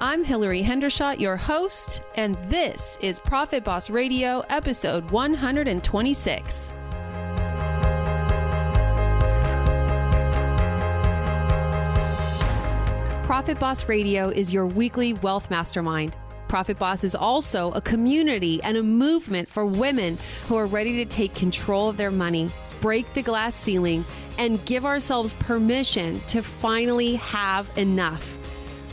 I'm Hillary Hendershot, your host, and this is Profit Boss Radio, episode 126. Profit Boss Radio is your weekly wealth mastermind. Profit Boss is also a community and a movement for women who are ready to take control of their money, break the glass ceiling, and give ourselves permission to finally have enough.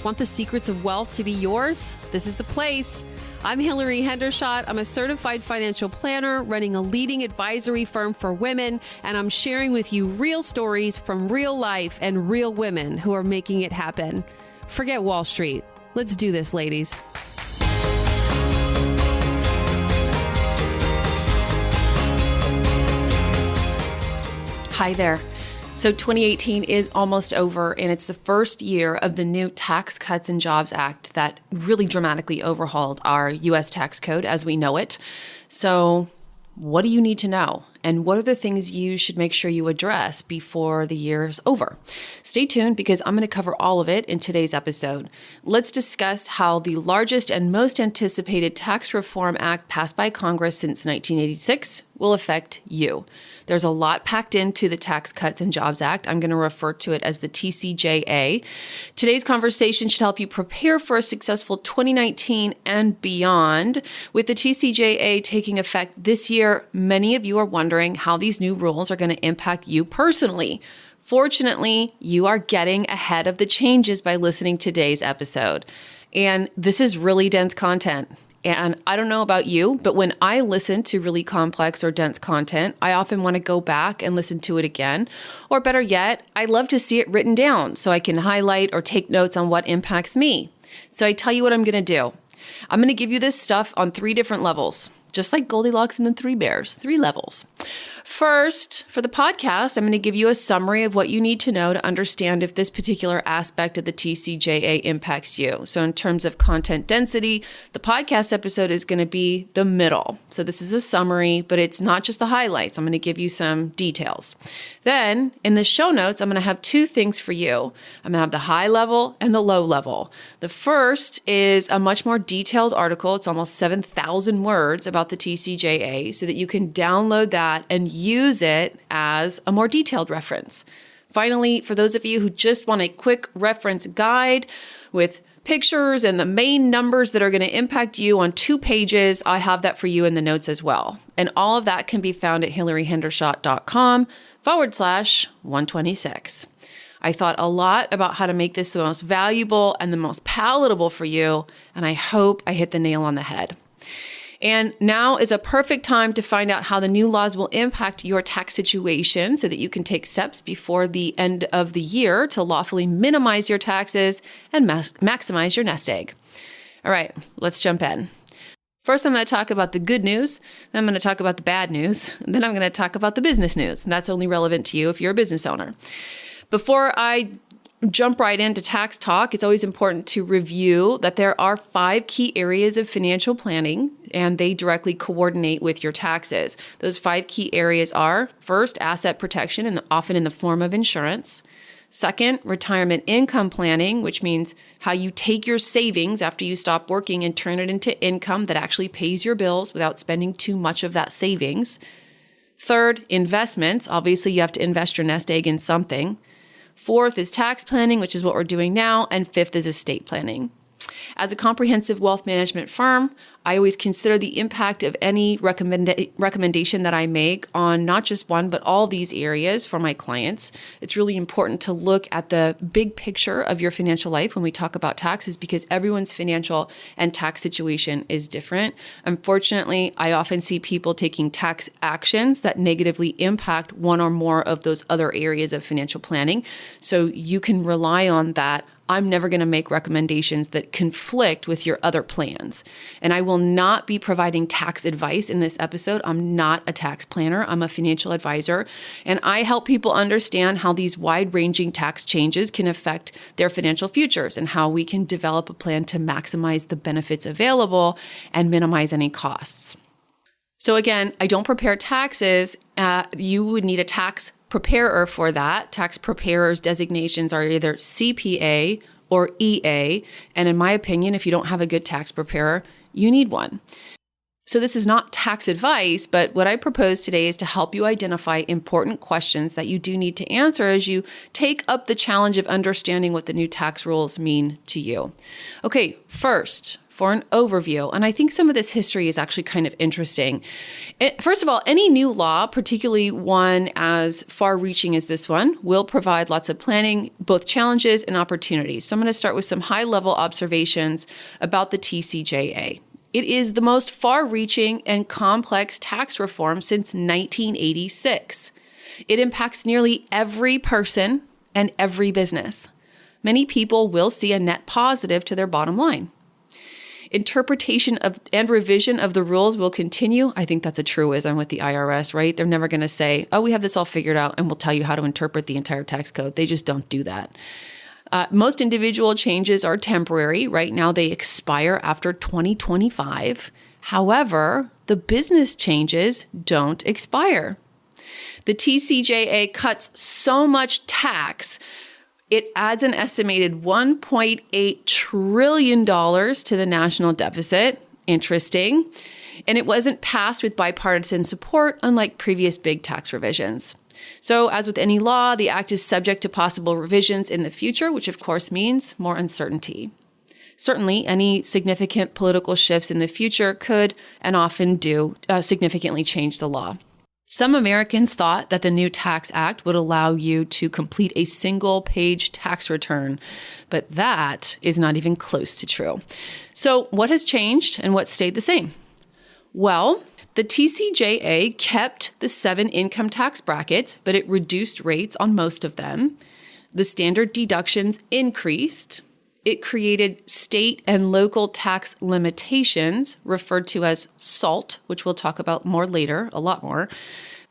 Want the secrets of wealth to be yours? This is the place. I'm Hillary Hendershot. I'm a certified financial planner running a leading advisory firm for women, and I'm sharing with you real stories from real life and real women who are making it happen. Forget Wall Street. Let's do this, ladies. Hi there. So 2018 is almost over, and it's the first year of the new Tax Cuts and Jobs Act that really dramatically overhauled our U.S. tax code as we know it. So what do you need to know? And what are the things you should make sure you address before the year's over? Stay tuned because I'm going to cover all of it in today's episode. Let's discuss how the largest and most anticipated Tax Reform Act passed by Congress since 1986 will affect you. There's a lot packed into the Tax Cuts and Jobs Act. I'm going to refer to it as the TCJA. Today's conversation should help you prepare for a successful 2019 and beyond. With the TCJA taking effect this year, many of you are wondering how these new rules are going to impact you personally. Fortunately, you are getting ahead of the changes by listening to today's episode. And this is really dense content. And I don't know about you, but when I listen to really complex or dense content, I often want to go back and listen to it again. Or better yet, I love to see it written down so I can highlight or take notes on what impacts me. So I tell you what I'm going to do. I'm going to give you this stuff on 3 different levels, just like Goldilocks and the 3 Bears, 3 levels. First, for the podcast, I'm going to give you a summary of what you need to know to understand if this particular aspect of the TCJA impacts you. So in terms of content density, the podcast episode is going to be the middle. So this is a summary, but it's not just the highlights. I'm going to give you some details. Then in the show notes, I'm going to have 2 things for you. I'm going to have the high level and the low level. The first is a much more detailed article. It's almost 7,000 words about the TCJA so that you can download that and use it as a more detailed reference. Finally, for those of you who just want a quick reference guide with pictures and the main numbers that are going to impact you on 2 pages, I have that for you in the notes as well. And all of that can be found at hillaryhendershot.com/126. I thought a lot about how to make this the most valuable and the most palatable for you, and I hope I hit the nail on the head. And now is a perfect time to find out how the new laws will impact your tax situation so that you can take steps before the end of the year to lawfully minimize your taxes and maximize your nest egg. All right, let's jump in. First, I'm going to talk about the good news. Then I'm going to talk about the bad news. And then I'm going to talk about the business news. And that's only relevant to you if you're a business owner. Before I jump right into tax talk, it's always important to review that there are 5 key areas of financial planning, and they directly coordinate with your taxes. Those 5 key areas are, first, asset protection, and often in the form of insurance. Second, retirement income planning, which means how you take your savings after you stop working and turn it into income that actually pays your bills without spending too much of that savings. Third, investments. Obviously, you have to invest your nest egg in something. Fourth is tax planning, which is what we're doing now. And 5th is estate planning. As a comprehensive wealth management firm, I always consider the impact of any recommendation that I make on not just one, but all these areas for my clients. It's really important to look at the big picture of your financial life when we talk about taxes because everyone's financial and tax situation is different. Unfortunately, I often see people taking tax actions that negatively impact one or more of those other areas of financial planning. So you can rely on that. I'm never going to make recommendations that conflict with your other plans. And I will not be providing tax advice in this episode. I'm not a tax planner. I'm a financial advisor. And I help people understand how these wide-ranging tax changes can affect their financial futures and how we can develop a plan to maximize the benefits available and minimize any costs. So again, I don't prepare taxes. You would need a tax preparer for that. Tax preparers designations are either CPA or EA. And in my opinion, if you don't have a good tax preparer, you need one. So this is not tax advice, but what I propose today is to help you identify important questions that you do need to answer as you take up the challenge of understanding what the new tax rules mean to you. Okay, first, for an overview, and I think some of this history is actually kind of interesting. First of all, any new law, particularly one as far-reaching as this one, will provide lots of planning, both challenges and opportunities. So I'm going to start with some high-level observations about the TCJA. It is the most far-reaching and complex tax reform since 1986. It impacts nearly every person and every business. Many people will see a net positive to their bottom line. Interpretation of and revision of the rules will continue. I think that's a truism with the IRS, right? They're never going to say, oh, we have this all figured out and we'll tell you how to interpret the entire tax code. They just don't do that. Most individual changes are temporary. Right now, they expire after 2025. However, the business changes don't expire. The TCJA cuts so much tax, it adds an estimated $1.8 trillion to the national deficit. Interesting. And it wasn't passed with bipartisan support, unlike previous big tax revisions. So as with any law, the act is subject to possible revisions in the future, which of course means more uncertainty. Certainly, any significant political shifts in the future could and often do significantly change the law. Some Americans thought that the new Tax Act would allow you to complete a single-page tax return, but that is not even close to true. So what has changed and what stayed the same? Well, the TCJA kept the 7 income tax brackets, but it reduced rates on most of them. The standard deductions increased. It created state and local tax limitations, referred to as SALT, which we'll talk about more later, a lot more.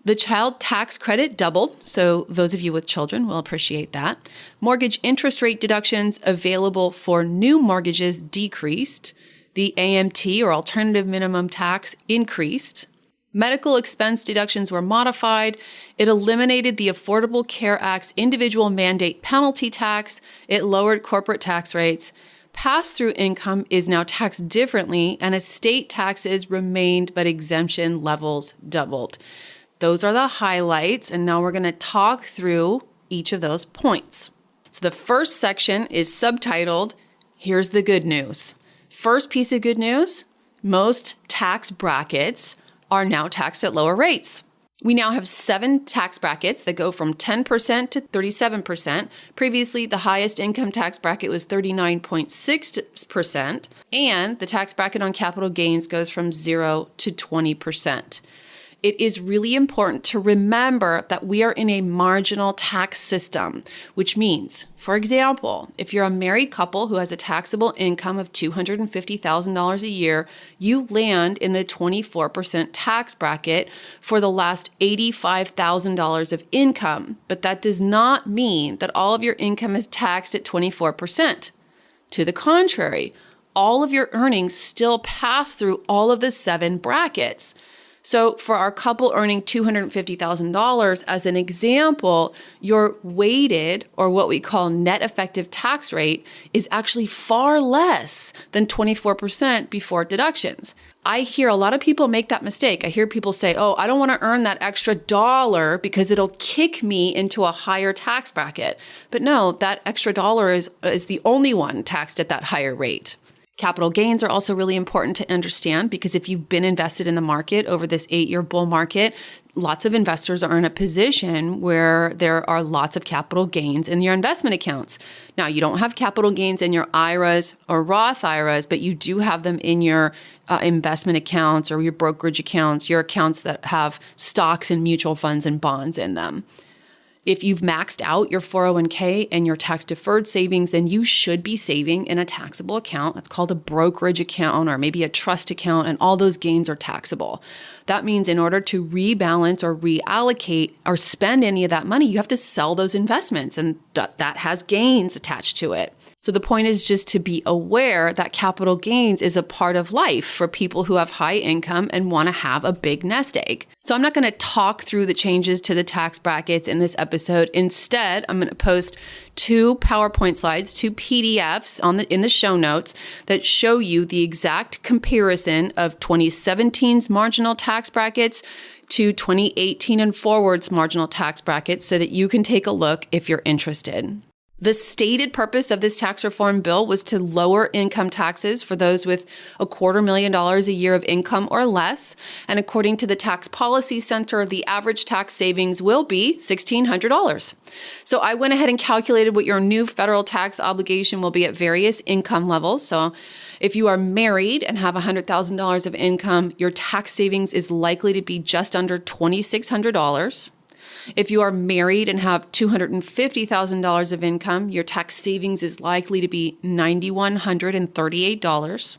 The child tax credit doubled, so those of you with children will appreciate that. Mortgage interest rate deductions available for new mortgages decreased. The AMT, or alternative minimum tax, increased. Medical expense deductions were modified. It eliminated the Affordable Care Act's individual mandate penalty tax. It lowered corporate tax rates. Pass-through income is now taxed differently, and estate taxes remained, but exemption levels doubled. Those are the highlights, and now we're going to talk through each of those points. So the first section is subtitled, Here's the Good News. First piece of good news, most tax brackets are now taxed at lower rates. We now have 7 tax brackets that go from 10% to 37%. Previously, the highest income tax bracket was 39.6%, and the tax bracket on capital gains goes from 0 to 20%. It is really important to remember that we are in a marginal tax system, which means, for example, if you're a married couple who has a taxable income of $250,000 a year, you land in the 24% tax bracket for the last $85,000 of income. But that does not mean that all of your income is taxed at 24%. To the contrary, all of your earnings still pass through all of the 7 brackets. So for our couple earning $250,000, as an example, your weighted, or what we call net effective tax rate, is actually far less than 24% before deductions. I hear a lot of people make that mistake. I hear people say, oh, I don't want to earn that extra dollar because it'll kick me into a higher tax bracket. But no, that extra dollar is the only one taxed at that higher rate. Capital gains are also really important to understand because if you've been invested in the market over this 8-year bull market, lots of investors are in a position where there are lots of capital gains in your investment accounts. Now, you don't have capital gains in your IRAs or Roth IRAs, but you do have them in your investment accounts or your brokerage accounts, your accounts that have stocks and mutual funds and bonds in them. If you've maxed out your 401k and your tax-deferred savings, then you should be saving in a taxable account. That's called a brokerage account or maybe a trust account, and all those gains are taxable. That means in order to rebalance or reallocate or spend any of that money, you have to sell those investments, and that has gains attached to it. So the point is just to be aware that capital gains is a part of life for people who have high income and want to have a big nest egg. So I'm not going to talk through the changes to the tax brackets in this episode. Instead, I'm going to post 2 PowerPoint slides, 2 PDFs in the show notes that show you the exact comparison of 2017's marginal tax brackets to 2018 and forward's marginal tax brackets so that you can take a look if you're interested. The stated purpose of this tax reform bill was to lower income taxes for those with $250,000 a year of income or less. And according to the Tax Policy Center, the average tax savings will be $1,600. So I went ahead and calculated what your new federal tax obligation will be at various income levels. So if you are married and have $100,000 of income, your tax savings is likely to be just under $2,600. If you are married and have $250,000 of income, your tax savings is likely to be $9,138.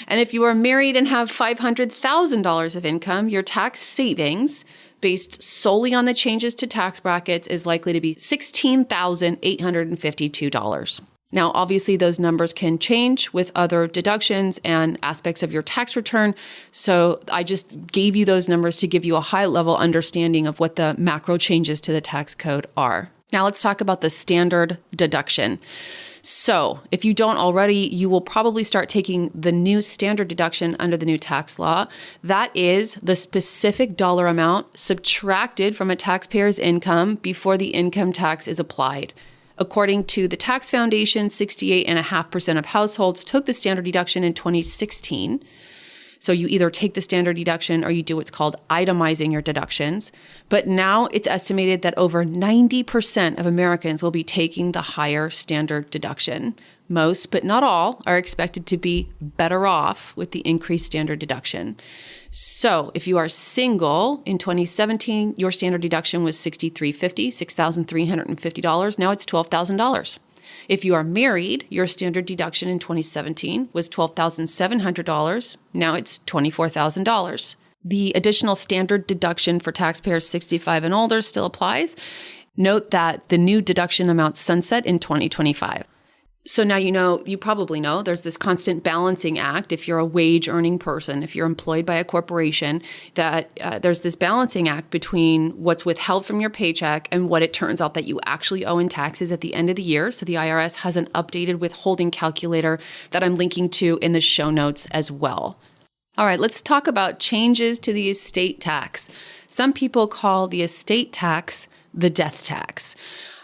And if you are married and have $500,000 of income, your tax savings, based solely on the changes to tax brackets, is likely to be $16,852. Now, obviously, those numbers can change with other deductions and aspects of your tax return. So I just gave you those numbers to give you a high-level understanding of what the macro changes to the tax code are. Now, let's talk about the standard deduction. So if you don't already, you will probably start taking the new standard deduction under the new tax law. That is the specific dollar amount subtracted from a taxpayer's income before the income tax is applied. According to the Tax Foundation, 68.5% of households took the standard deduction in 2016. So you either take the standard deduction or you do what's called itemizing your deductions. But now it's estimated that over 90% of Americans will be taking the higher standard deduction. Most, but not all, are expected to be better off with the increased standard deduction. So if you are single, in 2017, your standard deduction was $6,350. Now it's $12,000. If you are married, your standard deduction in 2017 was $12,700. Now it's $24,000. The additional standard deduction for taxpayers 65 and older still applies. Note that the new deduction amounts sunset in 2025. So now you probably know, there's this constant balancing act. If you're a wage earning person, if you're employed by a corporation, that there's this balancing act between what's withheld from your paycheck and what it turns out that you actually owe in taxes at the end of the year. So the IRS has an updated withholding calculator that I'm linking to in the show notes as well. All right, let's talk about changes to the estate tax. Some people call the estate tax the death tax.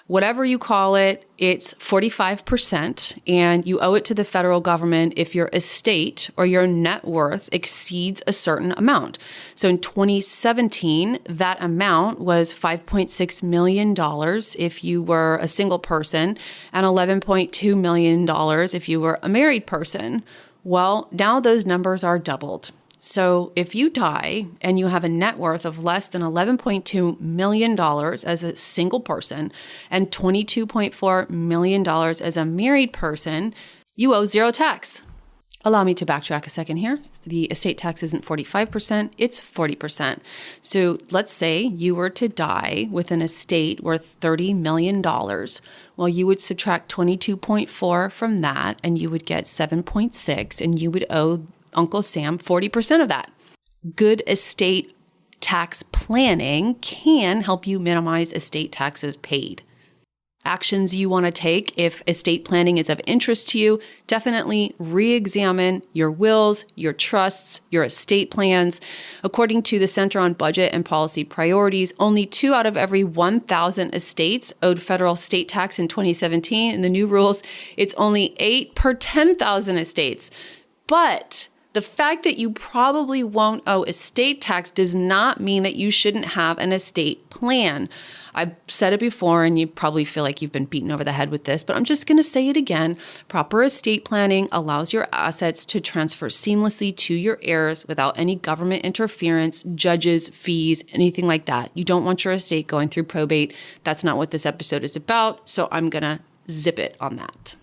Whatever you call it, it's 45%, and you owe it to the federal government if your estate or your net worth exceeds a certain amount. So in 2017, that amount was $5.6 million if you were a single person and $11.2 million if you were a married person. Well, now those numbers are doubled. So if you die and you have a net worth of less than $11.2 million as a single person and $22.4 million as a married person, you owe zero tax. Allow me to backtrack a second here. The estate tax isn't 45%, it's 40%. So let's say you were to die with an estate worth $30 million. Well, you would subtract 22.4 from that and you would get 7.6, and you would owe Uncle Sam 40% of that. Good estate tax planning can help you minimize estate taxes paid. Actions you want to take if estate planning is of interest to you: definitely re-examine your wills, your trusts, your estate plans. According to the Center on Budget and Policy Priorities, only 2 out of every 1,000 estates owed federal state tax in 2017. In the new rules, it's only 8 per 10,000 estates. But the fact that you probably won't owe estate tax does not mean that you shouldn't have an estate plan. I've said it before, and you probably feel like you've been beaten over the head with this, but I'm just going to say it again. Proper estate planning allows your assets to transfer seamlessly to your heirs without any government interference, judges, fees, anything like that. You don't want your estate going through probate. That's not what this episode is about, so I'm going to zip it on that.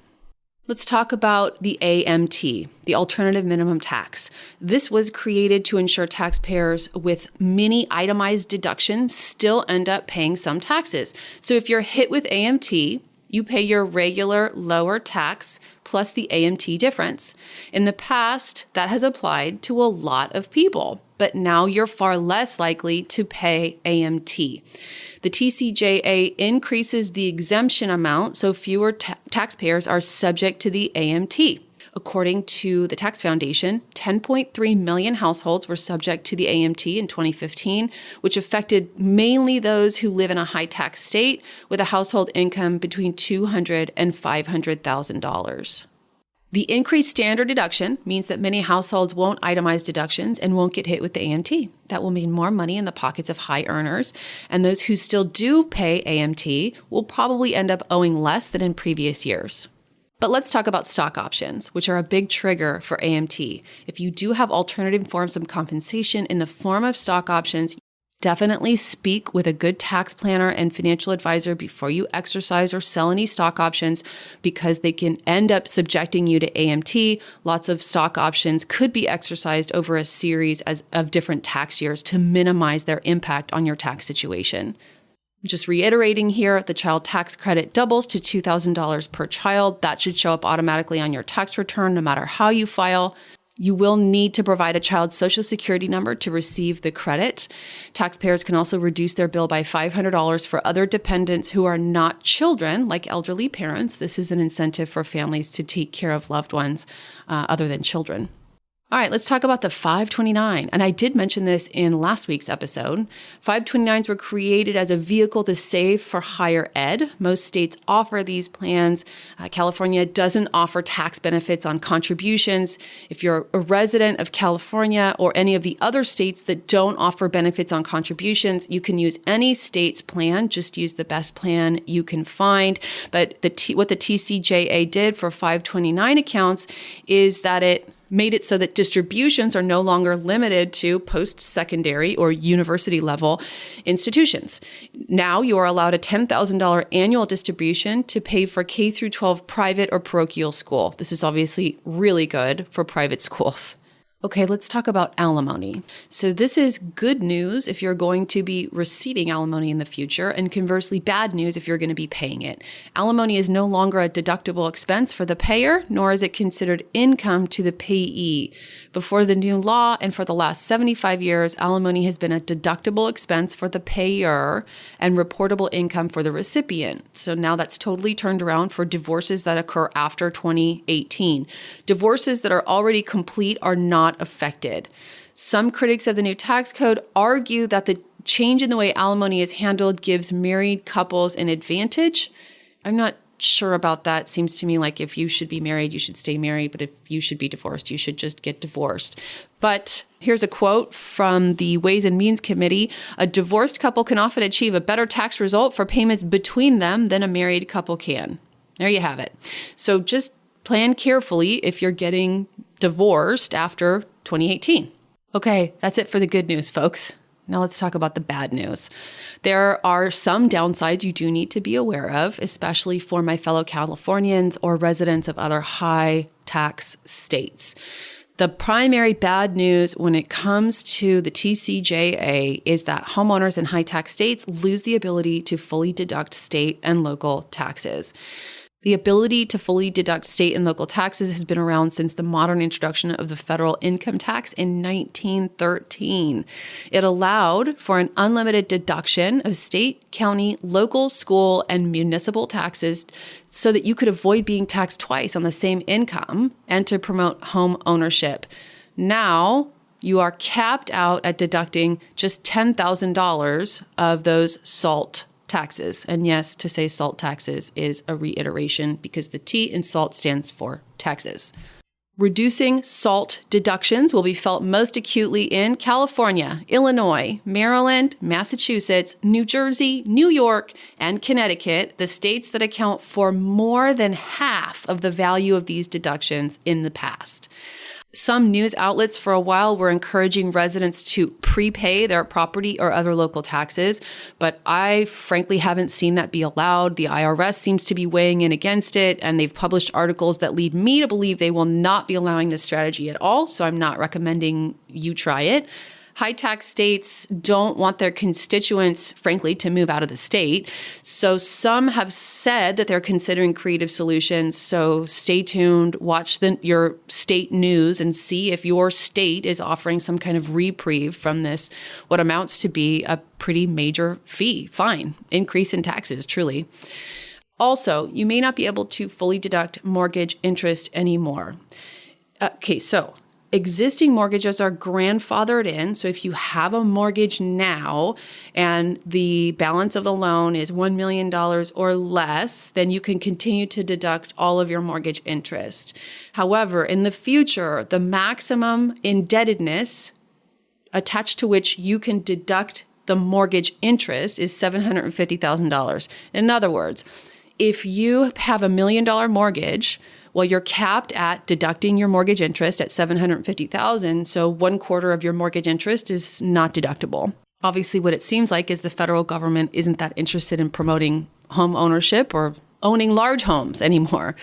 Let's talk about the AMT, the Alternative Minimum Tax. This was created to ensure taxpayers with many itemized deductions still end up paying some taxes. So if you're hit with AMT, you pay your regular lower tax plus the AMT difference. In the past, that has applied to a lot of people. but now you're far less likely to pay AMT. The TCJA increases the exemption amount, so fewer taxpayers are subject to the AMT. According to the Tax Foundation, 10.3 million households were subject to the AMT in 2015, which affected mainly those who live in a high-tax state with a household income between $200,000 and $500,000. The increased standard deduction means that many households won't itemize deductions and won't get hit with the AMT. That will mean more money in the pockets of high earners, and those who still do pay AMT will probably end up owing less than in previous years. But let's talk about stock options, which are a big trigger for AMT. If you do have alternative forms of compensation in the form of stock options, definitely speak with a good tax planner and financial advisor before you exercise or sell any stock options, because they can end up subjecting you to AMT. Lots of stock options could be exercised over a series of different tax years to minimize their impact on your tax situation. Just reiterating here, the child tax credit doubles to $2,000 per child. That should show up automatically on your tax return no matter how you file. You will need to provide a child's social security number to receive the credit. Taxpayers can also reduce their bill by $500 for other dependents who are not children, like elderly parents. This is an incentive for families to take care of loved ones other than children. All right, let's talk about the 529. And I did mention this in last week's episode. 529s were created as a vehicle to save for higher ed. Most states offer these plans. California doesn't offer tax benefits on contributions. If you're a resident of California or any of the other states that don't offer benefits on contributions, you can use any state's plan. Just use the best plan you can find. But what the TCJA did for 529 accounts is that it made it so that distributions are no longer limited to post-secondary or university level institutions. Now you are allowed a $10,000 annual distribution to pay for K through 12 private or parochial school. This is obviously really good for private schools. Okay, let's talk about alimony. So this is good news if you're going to be receiving alimony in the future, and conversely bad news if you're going to be paying it. Alimony is no longer a deductible expense for the payer, nor is it considered income to the payee. Before the new law and for the last 75 years, alimony has been a deductible expense for the payer and reportable income for the recipient. So now that's totally turned around for divorces that occur after 2018. Divorces that are already complete are not affected. Some critics of the new tax code argue that the change in the way alimony is handled gives married couples an advantage. I'm not sure about that. Seems to me like if you should be married, you should stay married. But if you should be divorced, you should just get divorced. But here's a quote from the Ways and Means Committee. A divorced couple can often achieve a better tax result for payments between them than a married couple can. There you have it. So just plan carefully if you're getting divorced after 2018. Okay, that's it for the good news, folks. Now let's talk about the bad news. There are some downsides you do need to be aware of, especially for my fellow Californians or residents of other high tax states. The primary bad news when it comes to the TCJA is that homeowners in high tax states lose the ability to fully deduct state and local taxes. The ability to fully deduct state and local taxes has been around since the modern introduction of the federal income tax in 1913. It allowed for an unlimited deduction of state, county, local, school, and municipal taxes so that you could avoid being taxed twice on the same income and to promote home ownership. Now, you are capped out at deducting just $10,000 of those SALT taxes. And yes, to say SALT taxes is a reiteration because the T in SALT stands for taxes. Reducing SALT deductions will be felt most acutely in California, Illinois, Maryland, Massachusetts, New Jersey, New York, and Connecticut, the states that account for more than half of the value of these deductions in the past. Some news outlets for a while were encouraging residents to prepay their property or other local taxes, but I frankly haven't seen that be allowed. The IRS seems to be weighing in against it, and they've published articles that lead me to believe they will not be allowing this strategy at all, so I'm not recommending you try it. High tax states don't want their constituents, frankly, to move out of the state. So some have said that they're considering creative solutions. So stay tuned, watch your state news and see if your state is offering some kind of reprieve from this, what amounts to be a pretty major fine, increase in taxes, truly. Also, you may not be able to fully deduct mortgage interest anymore. Okay, so existing mortgages are grandfathered in. So if you have a mortgage now and the balance of the loan is $1 million or less, then you can continue to deduct all of your mortgage interest. However, in the future, the maximum indebtedness attached to which you can deduct the mortgage interest is $750,000. In other words, if you have $1 million mortgage, well, you're capped at deducting your mortgage interest at $750,000. So 1/4 of your mortgage interest is not deductible. Obviously, what it seems like is the federal government isn't that interested in promoting home ownership or owning large homes anymore.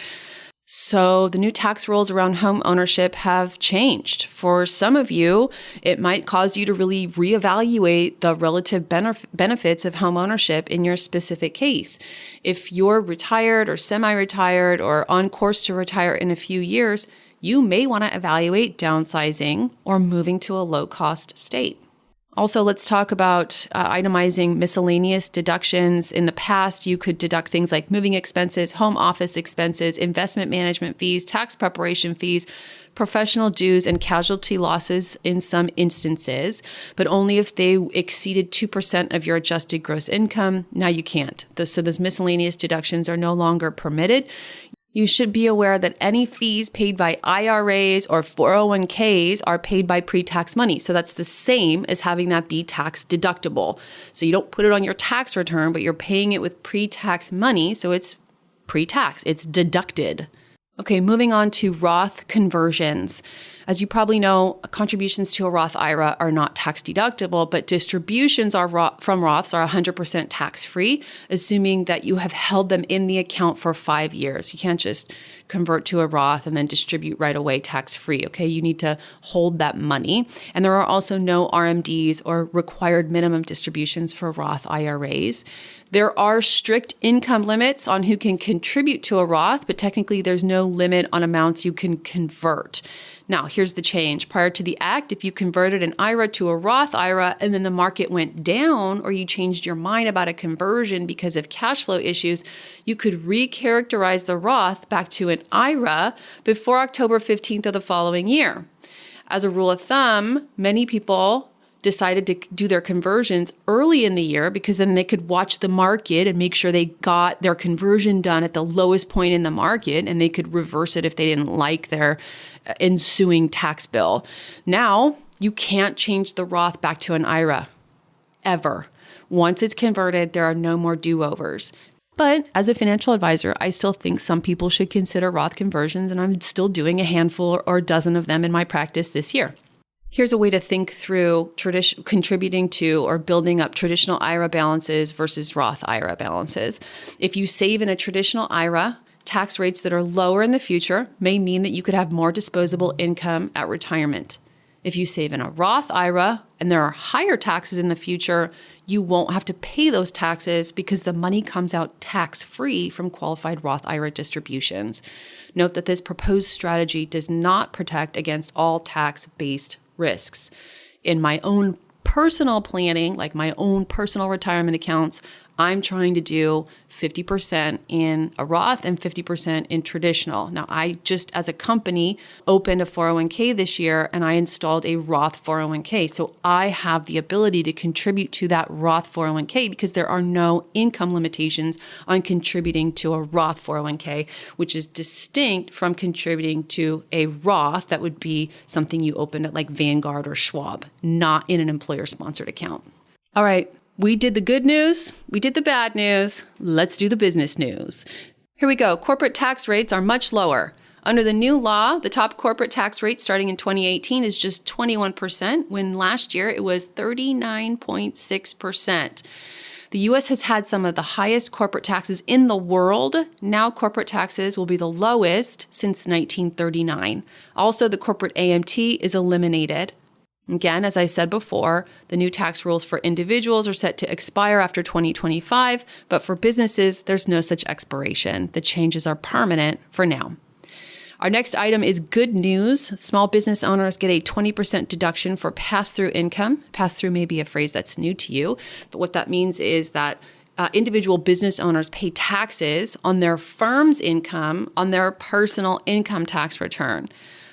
So the new tax rules around home ownership have changed. For some of you, it might cause you to really reevaluate the relative benefits of home ownership in your specific case. If you're retired or semi-retired or on course to retire in a few years, you may want to evaluate downsizing or moving to a low-cost state. Also, let's talk about itemizing miscellaneous deductions. In the past, you could deduct things like moving expenses, home office expenses, investment management fees, tax preparation fees, professional dues, and casualty losses in some instances, but only if they exceeded 2% of your adjusted gross income. Now you can't. So those miscellaneous deductions are no longer permitted. You should be aware that any fees paid by IRAs or 401ks are paid by pre-tax money. So that's the same as having that be tax deductible. So you don't put it on your tax return, but you're paying it with pre-tax money. So it's pre-tax, it's deducted. Okay, moving on to Roth conversions. As you probably know, contributions to a Roth IRA are not tax deductible, but distributions from Roths are 100% tax-free, assuming that you have held them in the account for 5 years. You can't just convert to a Roth and then distribute right away tax-free, okay? You need to hold that money. And there are also no RMDs or required minimum distributions for Roth IRAs. There are strict income limits on who can contribute to a Roth, but technically there's no limit on amounts you can convert. Now, here's the change. Prior to the act, if you converted an IRA to a Roth IRA and then the market went down or you changed your mind about a conversion because of cash flow issues, you could recharacterize the Roth back to an IRA before October 15th of the following year. As a rule of thumb, many people decided to do their conversions early in the year because then they could watch the market and make sure they got their conversion done at the lowest point in the market, and they could reverse it if they didn't like their ensuing tax bill. Now, you can't change the Roth back to an IRA, ever. Once it's converted, there are no more do-overs. But as a financial advisor, I still think some people should consider Roth conversions, and I'm still doing a handful or a dozen of them in my practice this year. Here's a way to think through contributing to or building up traditional IRA balances versus Roth IRA balances. If you save in a traditional IRA, tax rates that are lower in the future may mean that you could have more disposable income at retirement. If you save in a Roth IRA and there are higher taxes in the future, you won't have to pay those taxes because the money comes out tax-free from qualified Roth IRA distributions. Note that this proposed strategy does not protect against all tax-based risks. In my own personal planning, like my own personal retirement accounts, I'm trying to do 50% in a Roth and 50% in traditional. Now, I just, as a company, opened a 401k this year and I installed a Roth 401k. So I have the ability to contribute to that Roth 401k because there are no income limitations on contributing to a Roth 401k, which is distinct from contributing to a Roth that would be something you opened at like Vanguard or Schwab, not in an employer-sponsored account. All right. We did the good news. We did the bad news. Let's do the business news. Here we go. Corporate tax rates are much lower. Under the new law, the top corporate tax rate starting in 2018 is just 21%, when last year it was 39.6%. The U.S. has had some of the highest corporate taxes in the world. Now corporate taxes will be the lowest since 1939. Also, the corporate AMT is eliminated. Again, as I said before, the new tax rules for individuals are set to expire after 2025, but for businesses, there's no such expiration. The changes are permanent for now. Our next item is good news. Small business owners get a 20% deduction for pass-through income. Pass-through may be a phrase that's new to you, but what that means is that individual business owners pay taxes on their firm's income on their personal income tax return.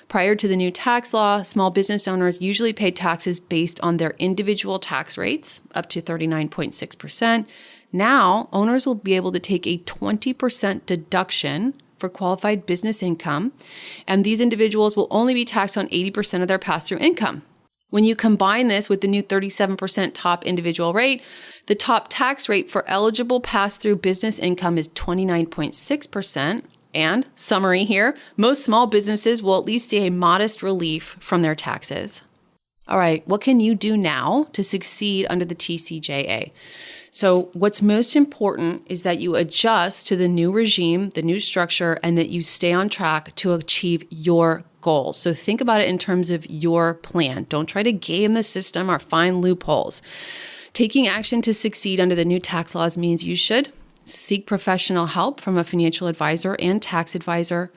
Prior to the new tax law, small business owners usually paid taxes based on their individual tax rates, up to 39.6%. Now, owners will be able to take a 20% deduction for qualified business income, and these individuals will only be taxed on 80% of their pass-through income. When you combine this with the new 37% top individual rate, the top tax rate for eligible pass-through business income is 29.6%. And, summary here, most small businesses will at least see a modest relief from their taxes. All right, what can you do now to succeed under the TCJA? So what's most important is that you adjust to the new regime, the new structure, and that you stay on track to achieve your goals. So think about it in terms of your plan. Don't try to game the system or find loopholes. Taking action to succeed under the new tax laws means you should seek professional help from a financial advisor and tax advisor.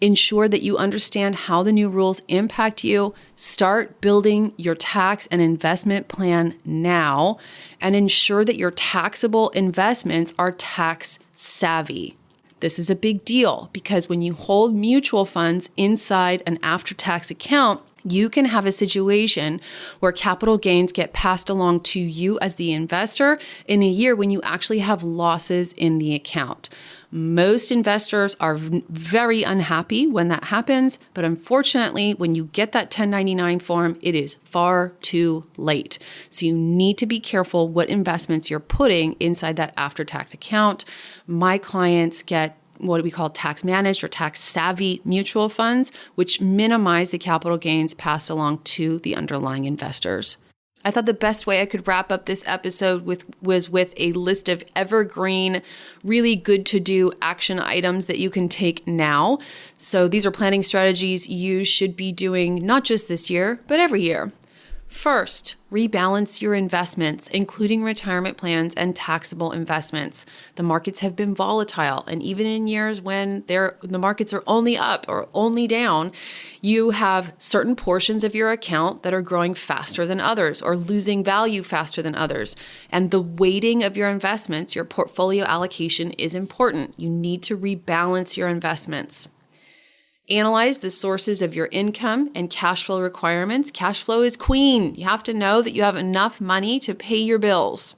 Ensure that you understand how the new rules impact you. Start building your tax and investment plan now, and ensure that your taxable investments are tax savvy. This is a big deal because when you hold mutual funds inside an after-tax account, you can have a situation where capital gains get passed along to you as the investor in a year when you actually have losses in the account. Most investors are very unhappy when that happens, but unfortunately, when you get that 1099 form, it is far too late. So you need to be careful what investments you're putting inside that after-tax account. My clients get what we call tax managed or tax savvy mutual funds, which minimize the capital gains passed along to the underlying investors. I thought the best way I could wrap up this episode was with a list of evergreen, really good to do action items that you can take now. So these are planning strategies you should be doing not just this year, but every year. First, rebalance your investments, including retirement plans and taxable investments. The markets have been volatile, and even in years when the markets are only up or only down, you have certain portions of your account that are growing faster than others or losing value faster than others. And the weighting of your investments, your portfolio allocation, is important. You need to rebalance your investments. Analyze the sources of your income and cash flow requirements. Cash flow is queen. You have to know that you have enough money to pay your bills.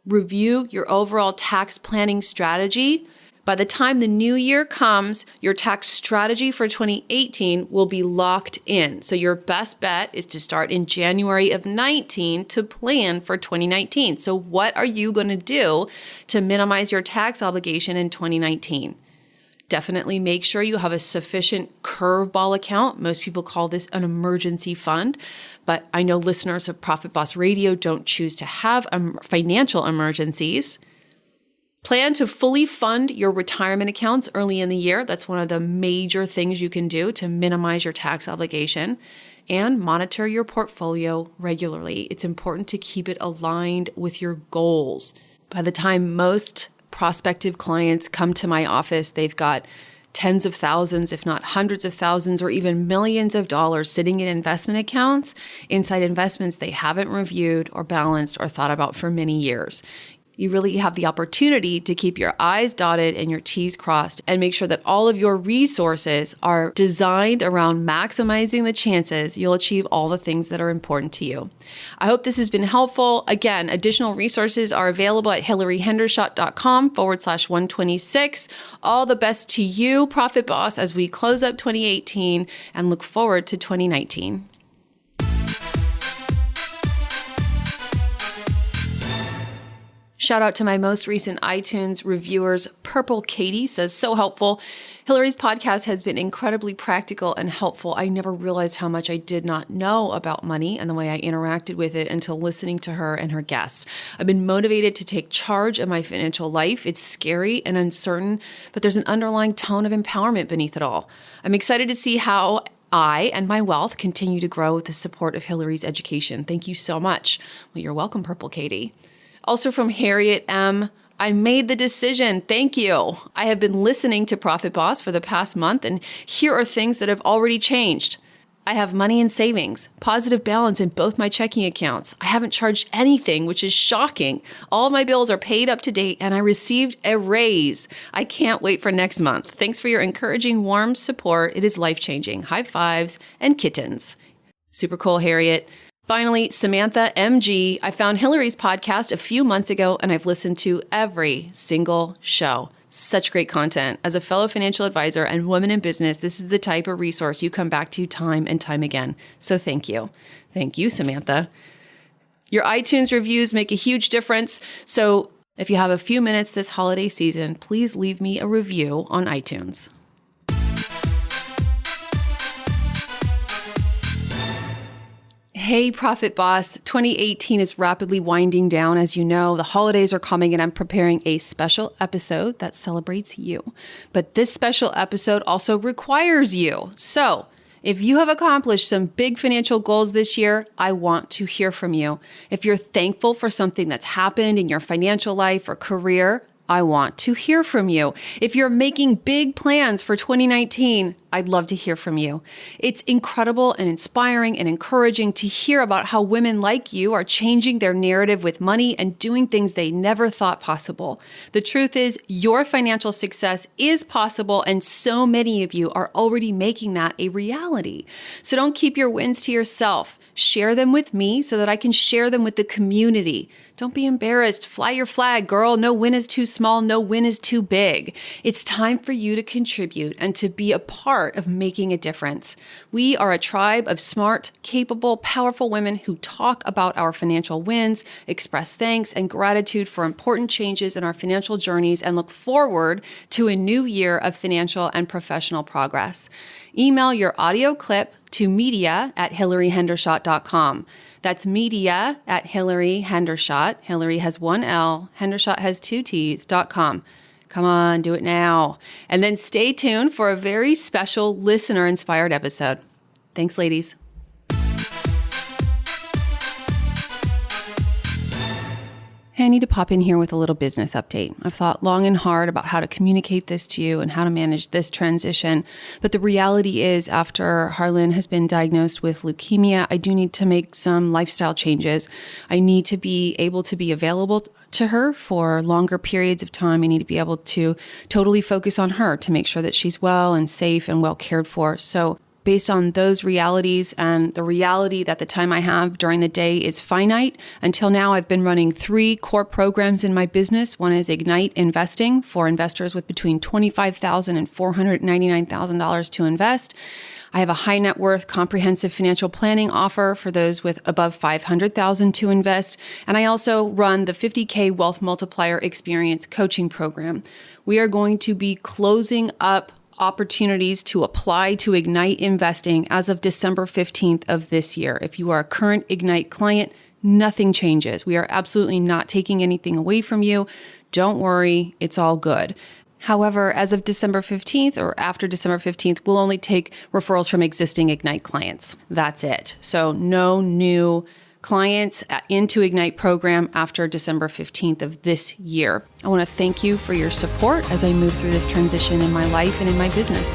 Review your overall tax planning strategy. By the time the new year comes, your tax strategy for 2018 will be locked in. So your best bet is to start in January of 19 to plan for 2019. So what are you going to do to minimize your tax obligation in 2019? Definitely make sure you have a sufficient curveball account. Most people call this an emergency fund, but I know listeners of Profit Boss Radio don't choose to have financial emergencies. Plan to fully fund your retirement accounts early in the year. That's one of the major things you can do to minimize your tax obligation. And monitor your portfolio regularly. It's important to keep it aligned with your goals. By the time most prospective clients come to my office, they've got tens of thousands, if not hundreds of thousands, or even millions of dollars sitting in investment accounts inside investments they haven't reviewed or balanced or thought about for many years. You really have the opportunity to keep your I's dotted and your T's crossed and make sure that all of your resources are designed around maximizing the chances you'll achieve all the things that are important to you. I hope this has been helpful. Again, additional resources are available at hillaryhendershot.com/126. All the best to you, Profit Boss, as we close up 2018 and look forward to 2019. Shout out to my most recent iTunes reviewers. Purple Katie says, so helpful. Hillary's podcast has been incredibly practical and helpful. I never realized how much I did not know about money and the way I interacted with it until listening to her and her guests. I've been motivated to take charge of my financial life. It's scary and uncertain, but there's an underlying tone of empowerment beneath it all. I'm excited to see how I and my wealth continue to grow with the support of Hillary's education. Thank you so much. Well, you're welcome, Purple Katie. Also from Harriet M., I made the decision. Thank you. I have been listening to Profit Boss for the past month, and here are things that have already changed. I have money in savings, positive balance in both my checking accounts. I haven't charged anything, which is shocking. All of my bills are paid up to date, and I received a raise. I can't wait for next month. Thanks for your encouraging, warm support. It is life-changing. High fives and kittens. Super cool, Harriet. Finally, Samantha MG. I found Hillary's podcast a few months ago, and I've listened to every single show. Such great content. As a fellow financial advisor and woman in business, this is the type of resource you come back to time and time again. So thank you. Thank you, Samantha. Your iTunes reviews make a huge difference. So if you have a few minutes this holiday season, please leave me a review on iTunes. Hey, Profit Boss. 2018 is rapidly winding down. As you know, the holidays are coming and I'm preparing a special episode that celebrates you. But this special episode also requires you. So if you have accomplished some big financial goals this year, I want to hear from you. If you're thankful for something that's happened in your financial life or career, I want to hear from you. If you're making big plans for 2019, I'd love to hear from you. It's incredible and inspiring and encouraging to hear about how women like you are changing their narrative with money and doing things they never thought possible. The truth is, your financial success is possible, and so many of you are already making that a reality. So don't keep your wins to yourself. Share them with me so that I can share them with the community. Don't be embarrassed. Fly your flag, girl. No win is too small. No win is too big. It's time for you to contribute and to be a part of making a difference. We are a tribe of smart, capable, powerful women who talk about our financial wins, express thanks and gratitude for important changes in our financial journeys, and look forward to a new year of financial and professional progress. Email your audio clip to media@hillaryhendershot.com. That's media@hillaryhendershot. Hillary has one L. Hendershot has two T's.com. Come on, do it now. And then stay tuned for a very special listener-inspired episode. Thanks, ladies. Hey, I need to pop in here with a little business update. I've thought long and hard about how to communicate this to you and how to manage this transition. But the reality is, after Harlan has been diagnosed with leukemia, I do need to make some lifestyle changes. I need to be able to be available to her for longer periods of time. I need to be able to totally focus on her to make sure that she's well and safe and well cared for. So based on those realities and the reality that the time I have during the day is finite, until now I've been running 3 core programs in my business. One is Ignite Investing for investors with between $25,000 and $499,000 to invest. I have a high net worth comprehensive financial planning offer for those with above $500,000 to invest. And I also run the 50K Wealth Multiplier Experience coaching program. We are going to be closing up opportunities to apply to Ignite Investing as of December 15th of this year. If you are a current Ignite client, nothing changes. We are absolutely not taking anything away from you. Don't worry, it's all good. However, as of December 15th or after December 15th, we'll only take referrals from existing Ignite clients. That's it. So no new clients into Ignite program after December 15th of this year. I want to thank you for your support as I move through this transition in my life and in my business.